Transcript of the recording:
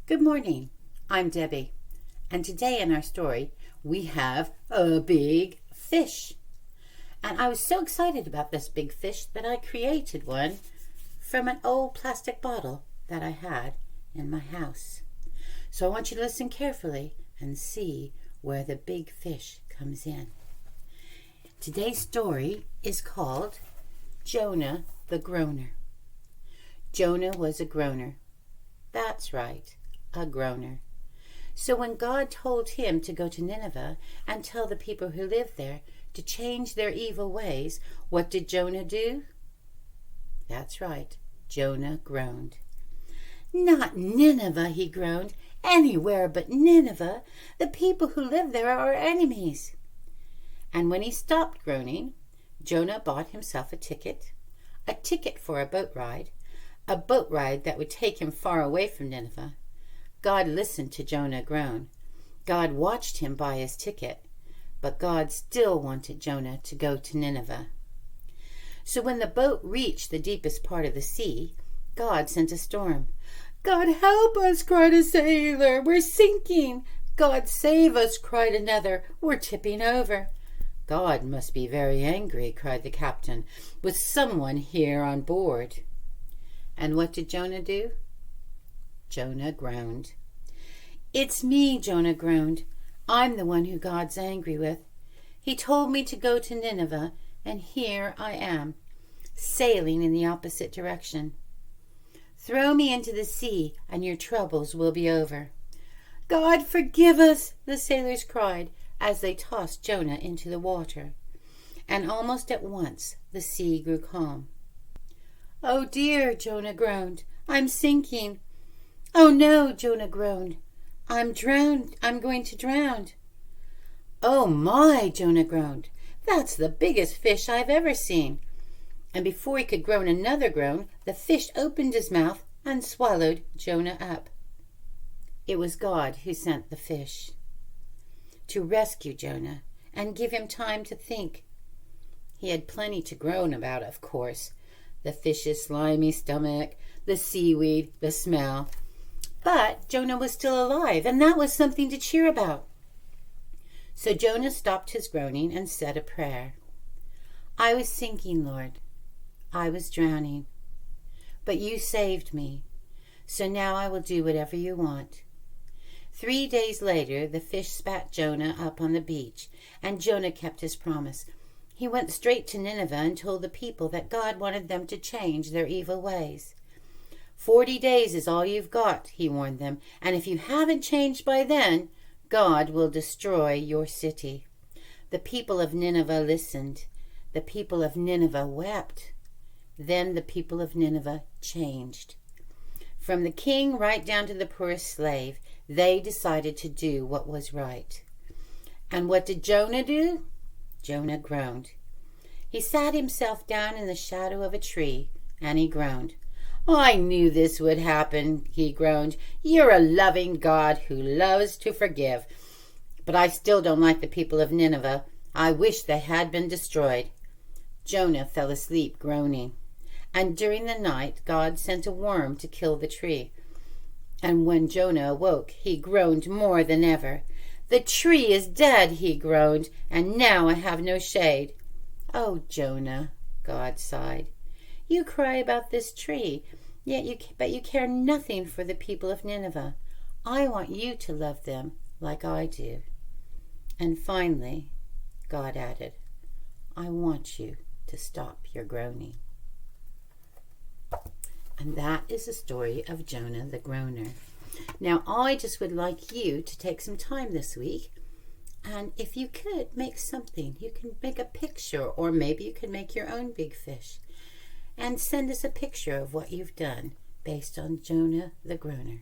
Good morning, I'm Debbie, and today in our story we have a big fish. And I was so excited about this big fish that I created one from an old plastic bottle that I had in my house. So I want you to listen carefully and see where the big fish comes in. Today's story is called Jonah the Groaner. Jonah was a groaner. That's right. A groaner. So when God told him to go to Nineveh and tell the people who lived there to change their evil ways, what did Jonah do? That's right, Jonah groaned. Not Nineveh, he groaned. Anywhere but Nineveh. The people who live there are our enemies. And when he stopped groaning, Jonah bought himself a ticket for a boat ride that would take him far away from Nineveh. God listened to Jonah groan. God watched him buy his ticket, but God still wanted Jonah to go to Nineveh. So when the boat reached the deepest part of the sea, God sent a storm. God help us, cried a sailor, we're sinking. God save us, cried another, we're tipping over. God must be very angry, cried the captain, with someone here on board. And what did Jonah do? Jonah groaned. It's me, Jonah groaned. I'm the one who God's angry with. He told me to go to Nineveh, and here I am, sailing in the opposite direction. Throw me into the sea, and your troubles will be over. God forgive us, the sailors cried, as they tossed Jonah into the water. And almost at once the sea grew calm. Oh dear, Jonah groaned, I'm sinking. Oh no, Jonah groaned, I'm drowned, I'm going to drown. Oh my, Jonah groaned, that's the biggest fish I've ever seen. And before he could groan another groan, the fish opened his mouth and swallowed Jonah up. It was God who sent the fish to rescue Jonah and give him time to think. He had plenty to groan about, of course. The fish's slimy stomach, the seaweed, the smell. But Jonah was still alive, and that was something to cheer about. So Jonah stopped his groaning and said a prayer. I was sinking, Lord. I was drowning. But you saved me. So now I will do whatever you want. 3 days later, the fish spat Jonah up on the beach, and Jonah kept his promise. He went straight to Nineveh and told the people that God wanted them to change their evil ways. 40 days is all you've got, he warned them, and if you haven't changed by then, God will destroy your city. The people of Nineveh listened. The people of Nineveh wept. Then the people of Nineveh changed. From the king right down to the poorest slave, they decided to do what was right. And what did Jonah do? Jonah groaned. He sat himself down in the shadow of a tree, and he groaned. I knew this would happen, he groaned. You're a loving God who loves to forgive. But I still don't like the people of Nineveh. I wish they had been destroyed. Jonah fell asleep groaning. And during the night, God sent a worm to kill the tree. And when Jonah awoke, he groaned more than ever. The tree is dead, he groaned, and now I have no shade. Oh, Jonah, God sighed. You cry about this tree, but you care nothing for the people of Nineveh. I want you to love them like I do. And finally, God added, I want you to stop your groaning. And that is the story of Jonah the Groaner. Now, I just would like you to take some time this week, and if you could, make something. You can make a picture, or maybe you can make your own big fish, and send us a picture of what you've done based on Jonah the Groaner.